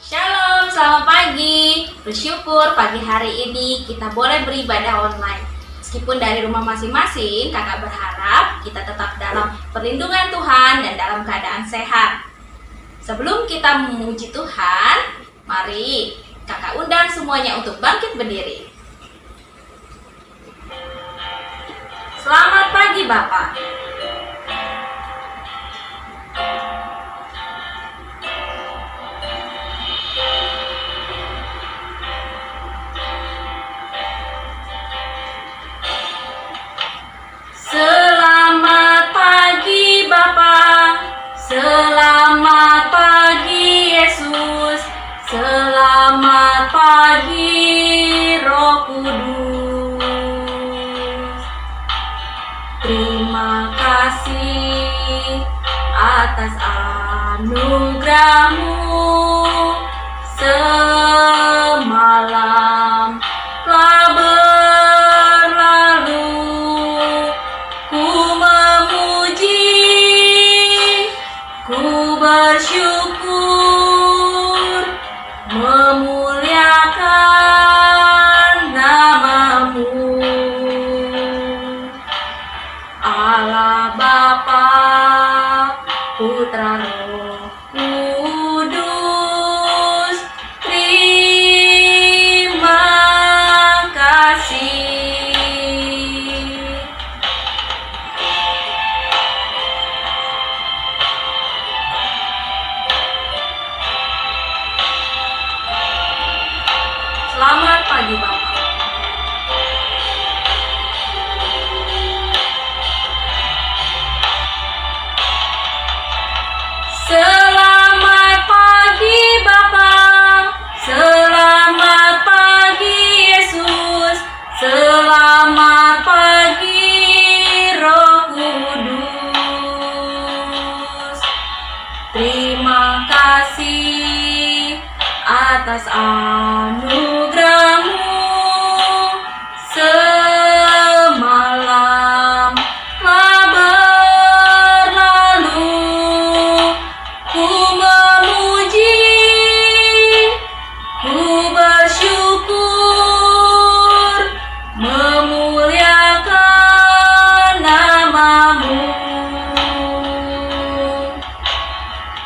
Shalom, selamat pagi. Bersyukur pagi hari ini kita boleh beribadah online. Meskipun dari rumah masing-masing, kakak berharap kita tetap dalam perlindungan Tuhan dan dalam keadaan sehat. Sebelum kita memuji Tuhan, mari kakak undang semuanya untuk bangkit berdiri. Selamat pagi Bapak. Selamat pagi Bapak, selamat pagi Yesus, selamat pagi Roh Kudus. Terima kasih atas anugerah-Mu semalam telah berlalu. Ku memuji, ku bersyukur, memuliakan nama-Mu. Allah Bapa, Putra, Roh Kudus, terima kasih. Selamat pagi Bapak. Selamat pagi Bapak, selamat pagi Yesus, selamat pagi Roh Kudus. Terima kasih atas anugerah-Mu semalam telah berlalu. Ku memuji, ku bersyukur, memuliakan nama-Mu.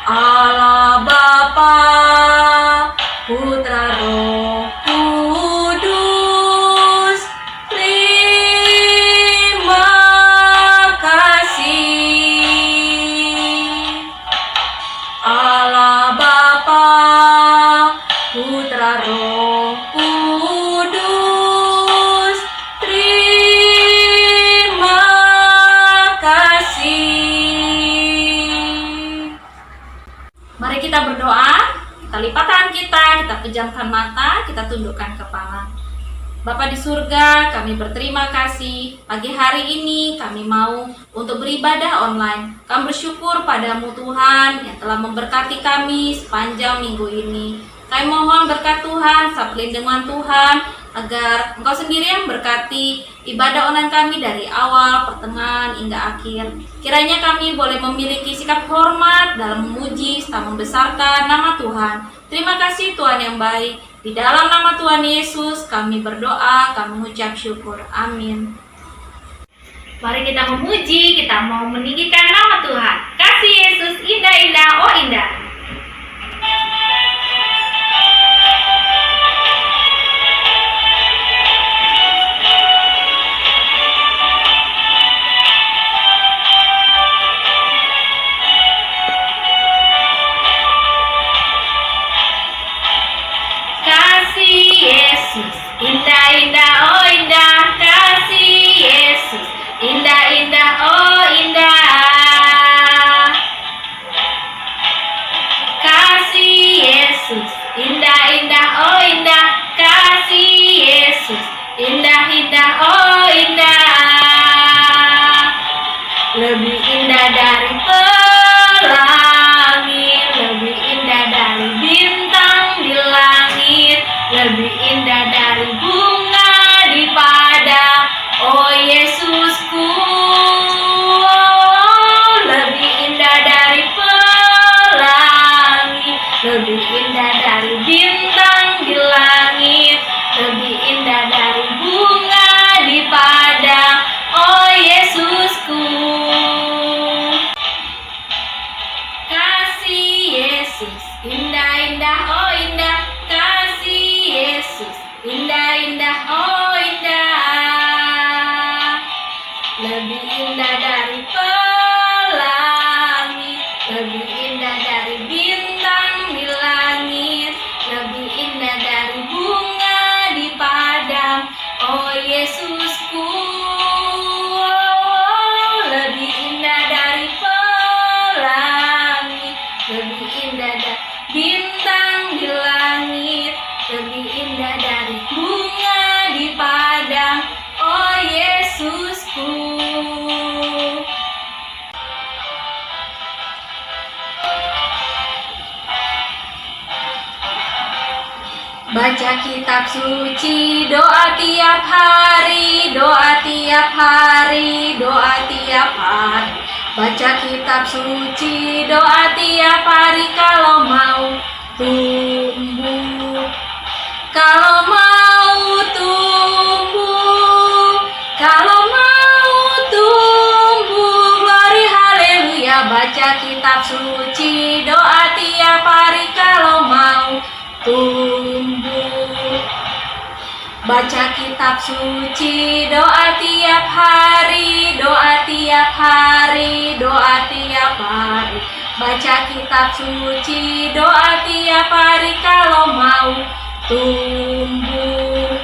Allah Bapa, Putra, Roh Kudus, terima kasih. Allah Bapa, Putra, Roh Kudus, terima kasih. Mari kita berdoa. Kita lipat tangan kita pejamkan mata, kita tundukkan kepala. Bapa di surga, kami berterima kasih. Pagi hari ini kami mau untuk beribadah online. Kami bersyukur padamu Tuhan yang telah memberkati kami sepanjang minggu ini. Kami mohon berkat Tuhan, perlindungan Tuhan, agar Engkau sendiri yang berkati ibadah online kami dari awal, pertengahan, hingga akhir. Kiranya kami boleh memiliki sikap hormat dalam memuji serta membesarkan nama Tuhan. Terima kasih Tuhan yang baik. Di dalam nama Tuhan Yesus kami berdoa, kami mengucap syukur. Amin. Mari kita memuji, kita mau meninggikan nama Tuhan. Kasih Yesus indah-indah, oh indah. Indah-indah, oh indah, kasih Yesus. Indah-indah, oh indah, kasih Yesus. Indah-indah, oh indah, kasih Yesus. Indah-indah, oh indah, lebih indah dari pelangi, lebih indah dari bintang di langit, lebih indah dari bunga di padang, oh Yesusku. Lebih indah dari pelangi, lebih indah dari Yesus. Indah-indah, oh indah kasih Yesus. Indah-indah, oh indah. Lebih indah dari pelangi, lebih indah dari bintang di langit, lebih indah dari bunga di padang. Oh Yesusku, lebih indah dari pelangi, lebih indah dari bintang di langit, lebih indah dari bunga di padang. Oh Yesusku. Baca kitab suci, doa tiap hari, doa tiap hari, doa tiap hari. Baca kitab suci, doa tiap hari kalau mau tumbuh. Kalau mau tumbuh, kalau mau tumbuh, glory haleluya. Baca kitab suci, doa tiap hari kalau mau tumbuh. Baca kitab suci, doa tiap hari, doa tiap hari, doa tiap hari. Baca kitab suci, doa tiap hari kalau mau tumbuh.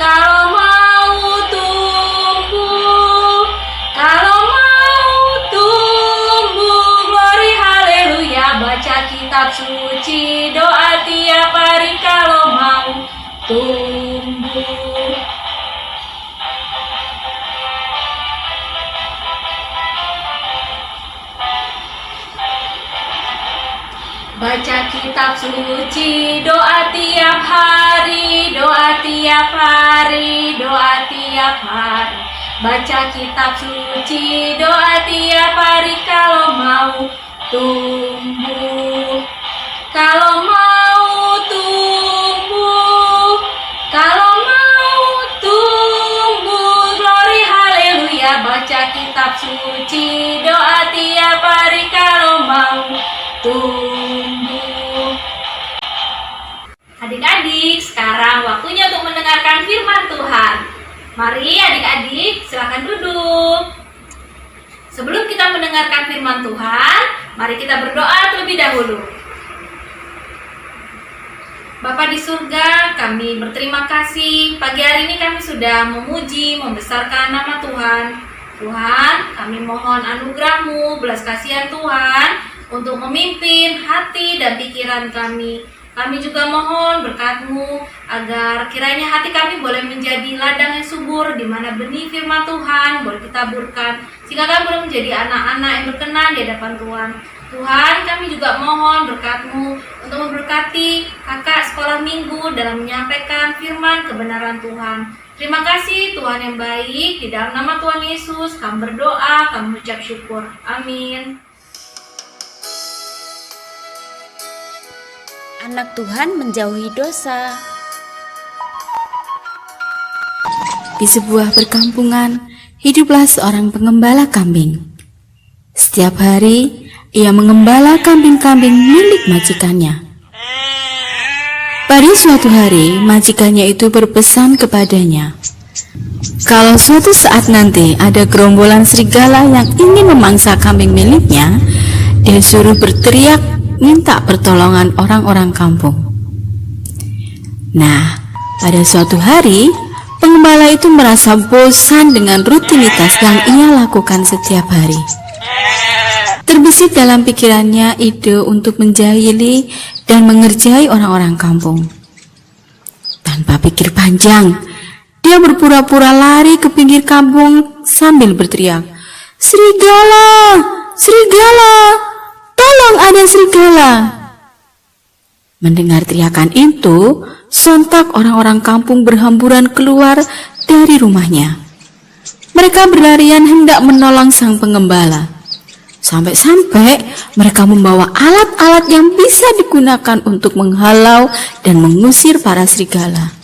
Kalau mau tumbuh, kalau mau tumbuh, glory haleluya. Baca kitab suci, doa tiap hari kalau mau tumbuh. Baca kitab suci, doa tiap hari, doa tiap hari, doa tiap hari. Baca kitab suci, doa tiap hari kalau mau tumbuh. Kalau mau tumbuh, kalau mau tumbuh, glory haleluya. Baca kitab suci, doa tiap hari kalau mau tumbuh. Adik-adik, sekarang waktunya untuk mendengarkan firman Tuhan. Mari adik-adik, silakan duduk. Sebelum kita mendengarkan firman Tuhan, mari kita berdoa terlebih dahulu. Bapa di surga, kami berterima kasih. Pagi hari ini kami sudah memuji, membesarkan nama Tuhan. Tuhan, kami mohon anugerah-Mu, belas kasihan Tuhan, untuk memimpin hati dan pikiran kami. Kami juga mohon berkat-Mu agar kiranya hati kami boleh menjadi ladang yang subur di mana benih firman Tuhan boleh ditaburkan sehingga kami boleh menjadi anak-anak yang berkenan di hadapan Tuhan. Tuhan, kami juga mohon berkat-Mu untuk memberkati kakak sekolah minggu dalam menyampaikan firman kebenaran Tuhan. Terima kasih Tuhan yang baik, di dalam nama Tuhan Yesus kami berdoa, kami mengucap syukur. Amin. Anak Tuhan menjauhi dosa. Di sebuah perkampungan, hiduplah seorang pengembala kambing. Setiap hari, ia mengembala kambing-kambing milik majikannya. Pada suatu hari, majikannya itu berpesan kepadanya, kalau suatu saat nanti ada gerombolan serigala yang ingin memangsa kambing miliknya, dia suruh berteriak minta pertolongan orang-orang kampung. Nah, pada suatu hari, pengembala itu merasa bosan dengan rutinitas yang ia lakukan setiap hari. Terbesit dalam pikirannya ide untuk menjahili dan mengerjai orang-orang kampung. Tanpa pikir panjang, dia berpura-pura lari ke pinggir kampung sambil berteriak, "Serigala! Serigala! Tolong, ada serigala!" Mendengar teriakan itu, sontak orang-orang kampung berhamburan keluar dari rumahnya. Mereka berlarian hendak menolong sang pengembala. Sampai-sampai mereka membawa alat-alat yang bisa digunakan untuk menghalau dan mengusir para serigala.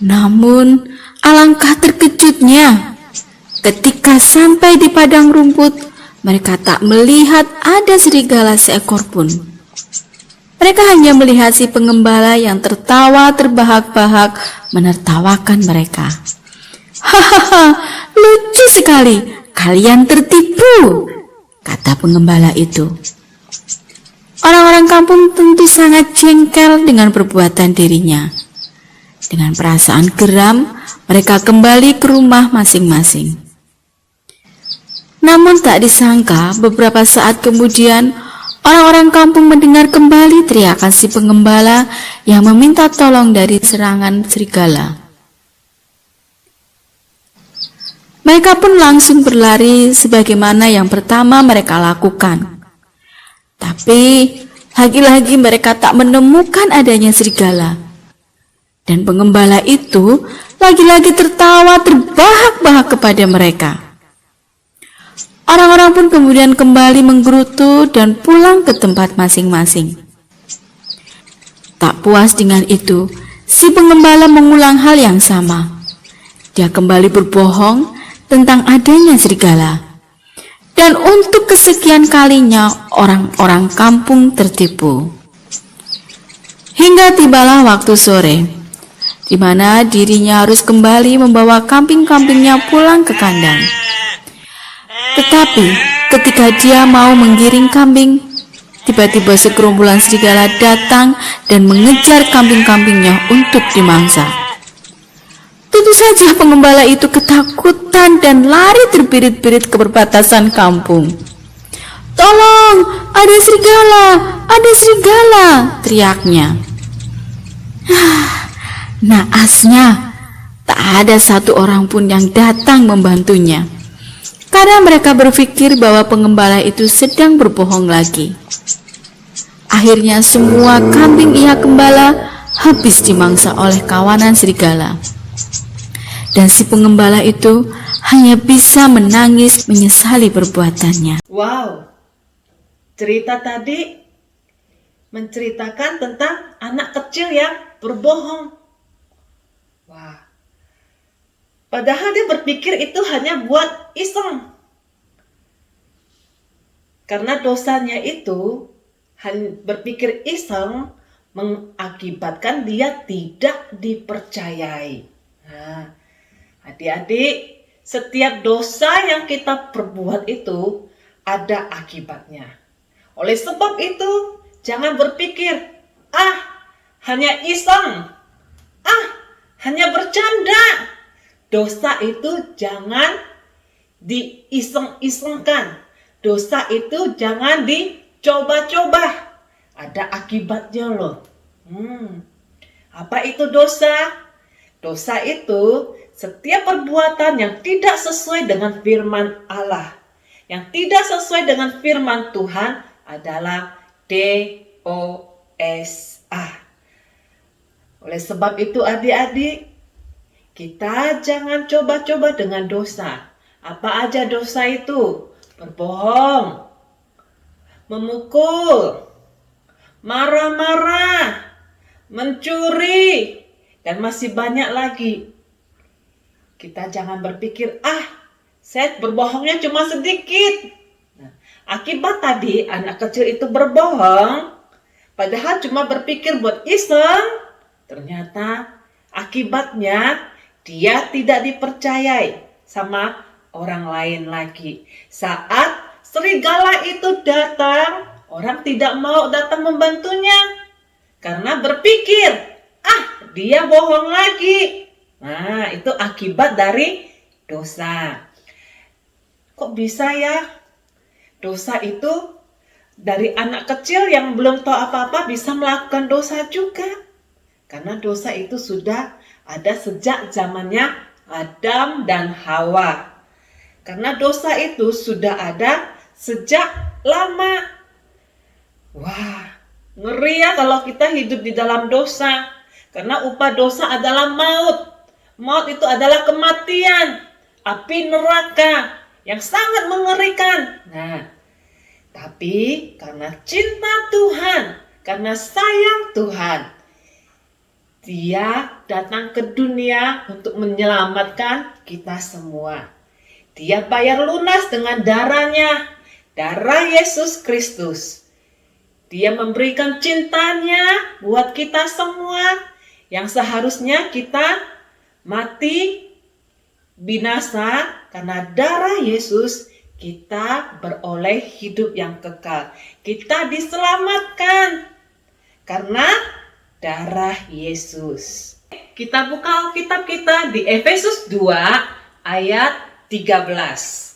Namun, alangkah terkejutnya ketika sampai di padang rumput, Mereka tak melihat ada serigala seekor pun. Mereka hanya melihat si pengembala yang tertawa terbahak-bahak menertawakan mereka. Hahaha, lucu sekali, kalian tertipu, kata pengembala itu. Orang-orang kampung tentu sangat jengkel dengan perbuatan dirinya. Dengan perasaan geram, mereka kembali ke rumah masing-masing. Namun tak disangka beberapa saat kemudian orang-orang kampung mendengar kembali teriakan si pengembala yang meminta tolong dari serangan serigala. Mereka pun langsung berlari sebagaimana yang pertama mereka lakukan. Tapi lagi-lagi mereka tak menemukan adanya serigala. Dan pengembala itu lagi-lagi tertawa terbahak-bahak kepada mereka. Orang-orang pun kemudian kembali menggerutu dan pulang ke tempat masing-masing. Tak puas dengan itu, si pengembala mengulang hal yang sama. Dia kembali berbohong tentang adanya serigala. Dan untuk kesekian kalinya orang-orang kampung tertipu. Hingga tibalah waktu sore, di mana dirinya harus kembali membawa kambing-kambingnya pulang ke kandang. Tetapi ketika dia mau menggiring kambing, tiba-tiba segerombolan serigala datang dan mengejar kambing-kambingnya untuk dimangsa. Tentu saja pengembala itu ketakutan dan lari terbirit-birit ke perbatasan kampung. "Tolong, ada serigala, ada serigala!" teriaknya. Naasnya, tak ada satu orang pun yang datang membantunya. Karena mereka berpikir bahwa pengembala itu sedang berbohong lagi. Akhirnya semua kambing ia gembala habis dimangsa oleh kawanan serigala. Dan si pengembala itu hanya bisa menangis menyesali perbuatannya. Wow, cerita tadi menceritakan tentang anak kecil yang berbohong. Wah, padahal dia berpikir itu hanya buat iseng. Karena dosanya itu berpikir iseng mengakibatkan dia tidak dipercayai. Nah, adik-adik, setiap dosa yang kita perbuat itu ada akibatnya. Oleh sebab itu, jangan berpikir, hanya iseng, hanya bercanda. Dosa itu jangan diiseng-isengkan. Dosa itu jangan dicoba-coba. Ada akibatnya loh. Apa itu dosa? Dosa itu setiap perbuatan yang tidak sesuai dengan firman Allah. Yang tidak sesuai dengan firman Tuhan adalah dosa. Oleh sebab itu adik-adik, kita jangan coba-coba dengan dosa. Apa aja dosa itu? Berbohong, memukul, marah-marah, mencuri, dan masih banyak lagi. Kita jangan berpikir, saya berbohongnya cuma sedikit. Nah, akibat tadi anak kecil itu berbohong, padahal cuma berpikir buat iseng, ternyata akibatnya dia tidak dipercayai sama orang lain lagi. Saat serigala itu datang, orang tidak mau datang membantunya karena berpikir, dia bohong lagi. Nah, itu akibat dari dosa. Kok bisa ya? Dosa itu dari anak kecil yang belum tahu apa-apa bisa melakukan dosa juga. Karena dosa itu sudah ada sejak zamannya Adam dan Hawa. Karena dosa itu sudah ada sejak lama. Wah, ngeri ya kalau kita hidup di dalam dosa. Karena upah dosa adalah maut. Maut itu adalah kematian. Api neraka yang sangat mengerikan. Nah, tapi karena cinta Tuhan, karena sayang Tuhan, Dia datang ke dunia untuk menyelamatkan kita semua. Dia bayar lunas dengan darahnya. darah Yesus Kristus. Dia memberikan cintanya buat kita semua yang seharusnya kita mati binasa. Karena darah Yesus kita beroleh hidup yang kekal. Kita diselamatkan karena darah Yesus. Kita buka Alkitab kita di Efesus 2 ayat 13.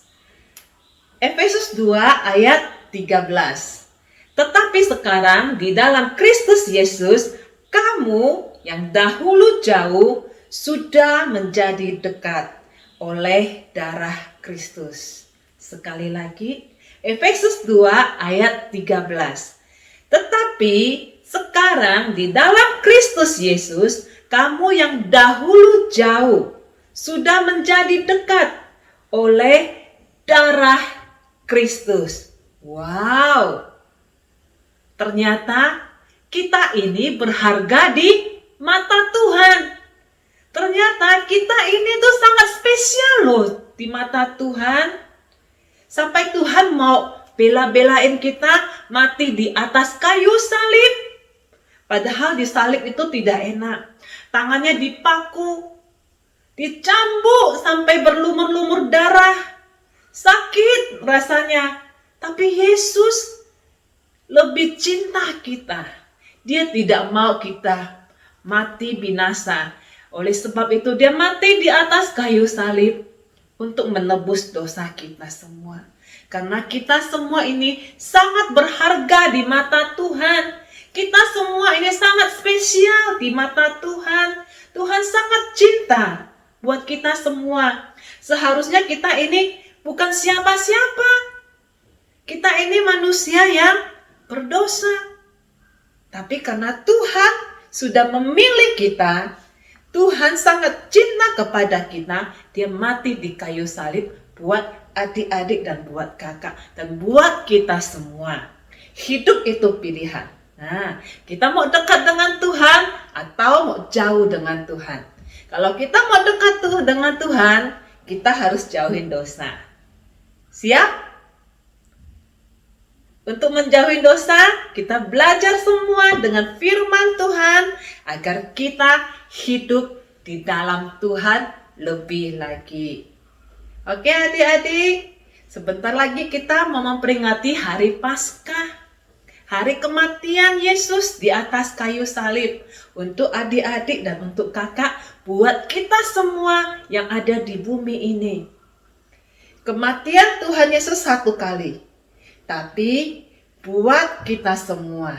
Efesus 2 ayat 13. Tetapi sekarang di dalam Kristus Yesus, kamu yang dahulu jauh sudah menjadi dekat oleh darah Kristus. Sekali lagi, Efesus 2 ayat 13. Tetapi sekarang di dalam Kristus Yesus, kamu yang dahulu jauh sudah menjadi dekat oleh darah Kristus. Wow! Ternyata kita ini berharga di mata Tuhan. Ternyata kita ini tuh sangat spesial loh di mata Tuhan. Sampai Tuhan mau bela-belain kita mati di atas kayu salib. Padahal di salib itu tidak enak. Tangannya dipaku, dicambuk sampai berlumur-lumur darah. Sakit rasanya. Tapi Yesus lebih cinta kita. Dia tidak mau kita mati binasa. Oleh sebab itu dia mati di atas kayu salib untuk menebus dosa kita semua. Karena kita semua ini sangat berharga di mata Tuhan. Kita semua ini sangat spesial di mata Tuhan. Tuhan sangat cinta buat kita semua. Seharusnya kita ini bukan siapa-siapa. Kita ini manusia yang berdosa. Tapi karena Tuhan sudah memilih kita, Tuhan sangat cinta kepada kita. Dia mati di kayu salib buat adik-adik dan buat kakak dan buat kita semua. Hidup itu pilihan. Nah, kita mau dekat dengan Tuhan atau mau jauh dengan Tuhan. Kalau kita mau dekat dengan Tuhan, kita harus jauhin dosa. Siap? Untuk menjauhi dosa, kita belajar semua dengan firman Tuhan agar kita hidup di dalam Tuhan lebih lagi. Oke adik-adik, sebentar lagi kita mau memperingati hari Paskah. Hari kematian Yesus di atas kayu salib. Untuk adik-adik dan untuk kakak, buat kita semua yang ada di bumi ini. Kematian Tuhan Yesus satu kali. Tapi buat kita semua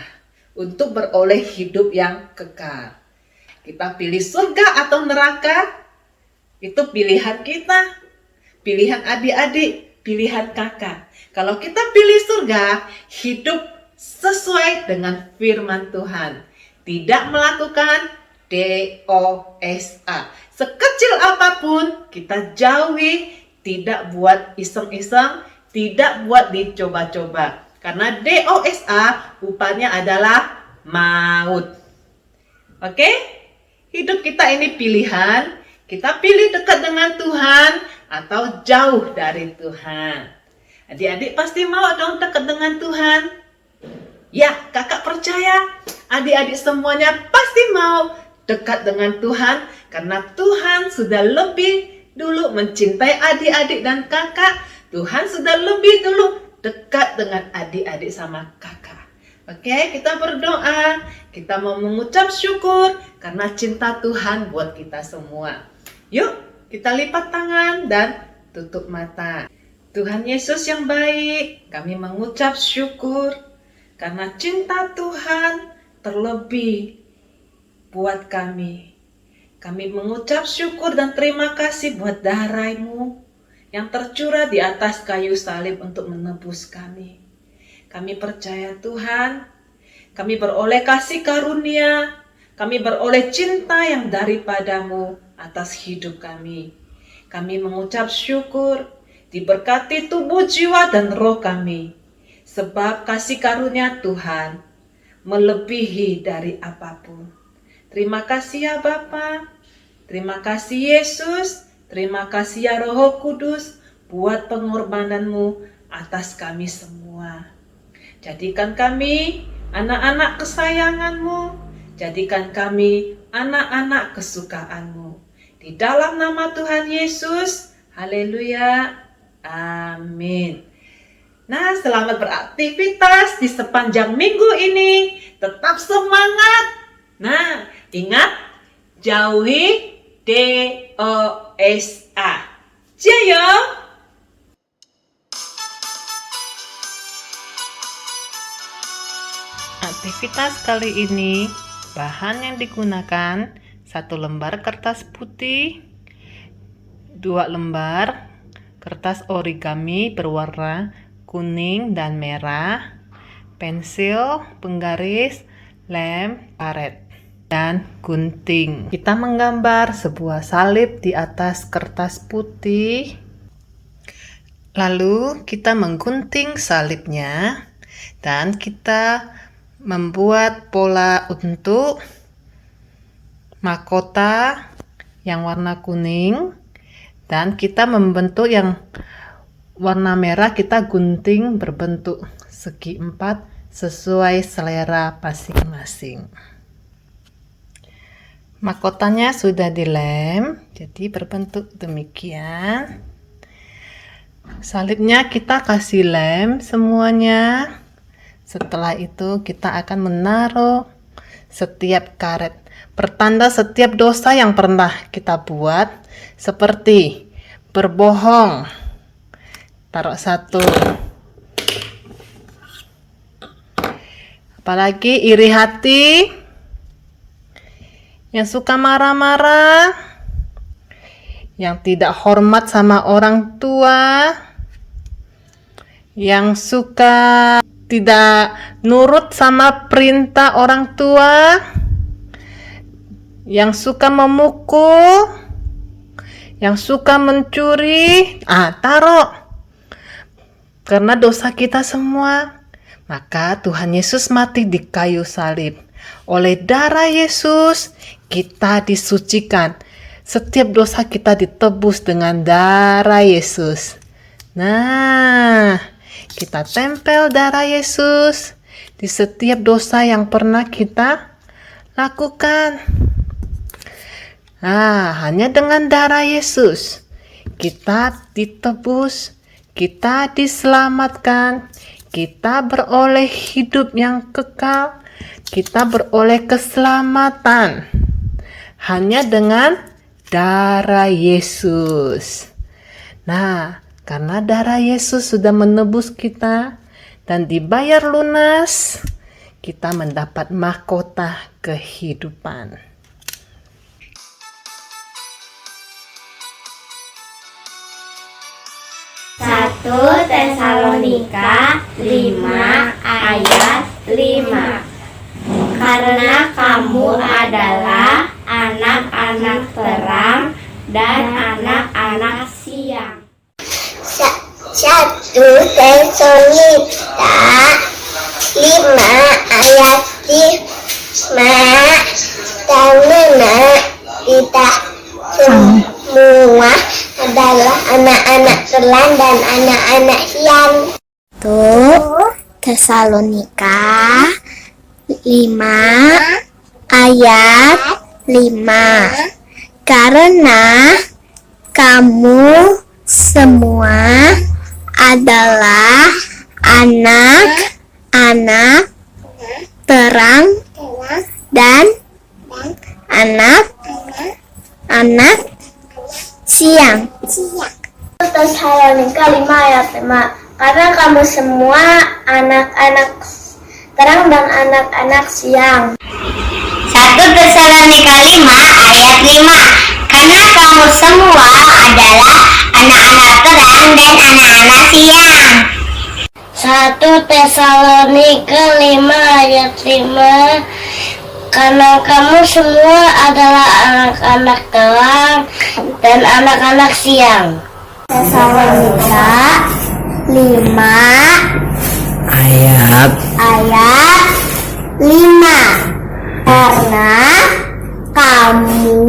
untuk beroleh hidup yang kekal. Kita pilih surga atau neraka, itu pilihan kita. Pilihan adik-adik, pilihan kakak. Kalau kita pilih surga, hidup sesuai dengan firman Tuhan. Tidak melakukan dosa. Sekecil apapun kita jauhi, tidak buat iseng-iseng, tidak buat dicoba-coba. Karena dosa upahnya adalah maut. Oke? Hidup kita ini pilihan. Kita pilih dekat dengan Tuhan atau jauh dari Tuhan. Adik-adik pasti mau dong dekat dengan Tuhan. Ya, kakak percaya adik-adik semuanya pasti mau dekat dengan Tuhan. Karena Tuhan sudah lebih dulu mencintai adik-adik dan kakak. Tuhan sudah lebih dulu dekat dengan adik-adik sama kakak. Oke, kita berdoa. Kita mau mengucap syukur karena cinta Tuhan buat kita semua. Yuk, kita lipat tangan dan tutup mata. Tuhan Yesus yang baik, kami mengucap syukur karena cinta Tuhan terlebih buat kami. Kami mengucap syukur dan terima kasih buat darah-Mu yang tercurah di atas kayu salib untuk menebus kami. Kami percaya Tuhan, kami beroleh kasih karunia, kami beroleh cinta yang daripada-Mu atas hidup kami. Kami mengucap syukur, diberkati tubuh, jiwa, dan roh kami. Sebab kasih karunia Tuhan melebihi dari apapun. Terima kasih ya Bapa, terima kasih Yesus, terima kasih ya Roh Kudus buat pengorbanan-Mu atas kami semua. Jadikan kami anak-anak kesayangan-Mu. Jadikan kami anak-anak kesukaan-Mu. Di dalam nama Tuhan Yesus, haleluya, amin. Nah, selamat beraktivitas di sepanjang minggu ini. Tetap semangat. Nah, ingat, jauhi dosa. Jaya! Aktivitas kali ini, bahan yang digunakan 1 lembar kertas putih, 2 lembar kertas origami berwarna kuning dan merah, pensil, penggaris, lem, karet, dan gunting. Kita menggambar sebuah salib di atas kertas putih. Lalu kita menggunting salibnya dan kita membuat pola untuk mahkota yang warna kuning, dan kita membentuk yang warna merah, kita gunting berbentuk segi 4 sesuai selera masing-masing. Mahkotanya sudah dilem, jadi berbentuk demikian. Salibnya kita kasih lem semuanya. Setelah itu kita akan menaruh setiap karet, pertanda setiap dosa yang pernah kita buat, seperti berbohong, taruh 1. Apalagi iri hati, yang suka marah-marah, yang tidak hormat sama orang tua, yang suka tidak nurut sama perintah orang tua, yang suka memukul, yang suka mencuri, taruh. Karena dosa kita semua, maka Tuhan Yesus mati di kayu salib. Oleh darah Yesus, kita disucikan. Setiap dosa kita ditebus dengan darah Yesus. Nah, kita tempel darah Yesus di setiap dosa yang pernah kita lakukan. Hanya dengan darah Yesus kita ditebus, kita diselamatkan, kita beroleh hidup yang kekal, kita beroleh keselamatan. Hanya dengan darah Yesus. Nah, karena darah Yesus sudah menebus kita dan dibayar lunas, kita mendapat mahkota kehidupan. 1 Tesalonika 5 ayat 5. Karena kamu adalah anak-anak terang dan anak-anak siang. 1 Tesalonika 5 ayat 5. Karena kita semua adalah anak-anak terang dan anak-anak siang. 1 Tesalonika 5 ayat 5. Karena kamu semua adalah anak-anak terang dan anak-anak siang. Tesalonika 5 ayat 5. Karena kamu semua anak-anak terang dan anak-anak siang. 1 Tesalonika 5 ayat 5. Karena kamu semua adalah anak-anak terang dan anak-anak siang. 1 Tesalonika 5 ayat 5. Karena kamu semua adalah anak-anak terang dan anak-anak siang. Tesalonika 5 ayat 5. Karena kamu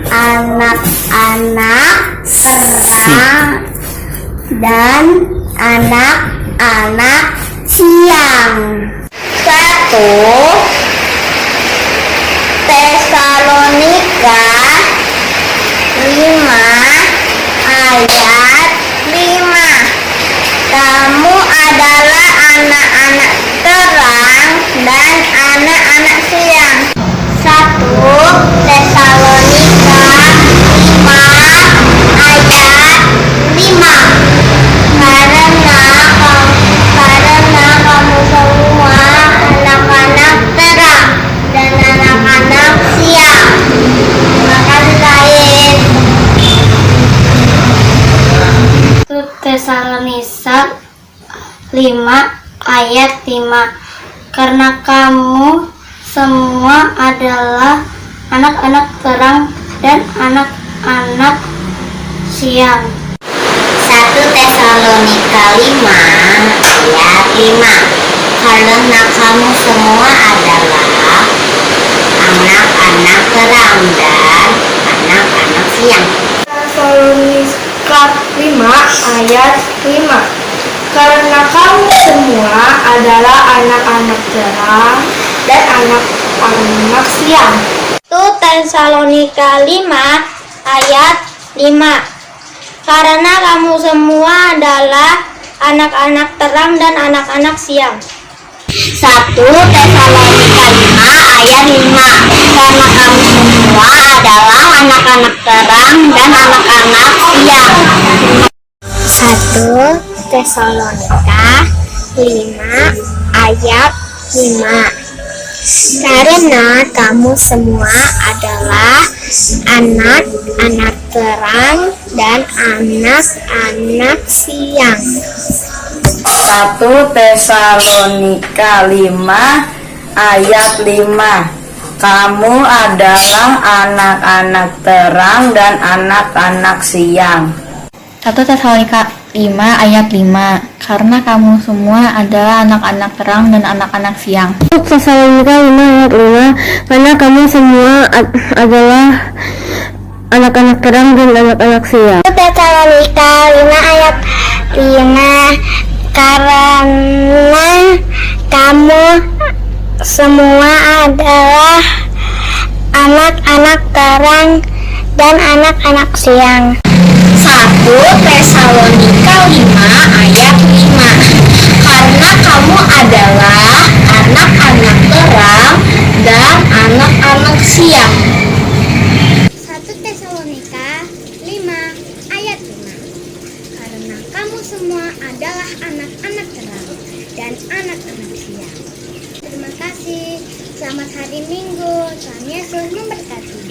anak-anak terang dan anak-anak siang. 1 Tesalonika 5 ayat 5. Kamu adalah anak-anak terang dan anak-anak siang. 1 Tesalonika 5 ayat 5. Karena kamu semua anak-anak terang dan anak-anak siang. Terima kasih Said. 1 Tesalonika 5 ayat 5. Karena kamu semua adalah anak-anak terang dan anak-anak siang. 1 Tesalonika 5 ayat 5. Karena kamu semua adalah anak-anak terang dan anak-anak siang. Tesalonika 5 ayat 5. Karena kamu semua adalah anak-anak terang dan anak-anak siang. 1 Tesalonika 5 ayat 5. Karena kamu semua adalah anak-anak terang dan anak-anak siang. 1 Tesalonika 5 ayat 5. Karena kamu semua adalah anak-anak terang dan anak-anak siang. 1 Tesalonika 5 ayat 5. Karena kamu semua adalah anak-anak terang dan anak-anak siang. 1 Tesalonika 5 ayat 5. Kamu adalah anak-anak terang dan anak-anak siang. 1 Tesalonika 5 ayat 5. Karena kamu semua adalah anak-anak terang dan anak-anak siang. 1 Tesalonika 5 ayat 5. Karena kamu semua adalah anak-anak terang dan anak-anak siang. 1 Tesalonika 5 ayat 5. Karena kamu semua adalah anak-anak terang dan anak-anak siang. 1 Tesalonika 5 ayat 5. Karena kamu adalah anak-anak terang dan anak-anak siang. 1 Tesalonika 5 ayat 5. Karena kamu semua adalah anak-anak terang dan anak-anak siang. Terima kasih. Selamat hari Minggu. Tuhan Yesus memberkati.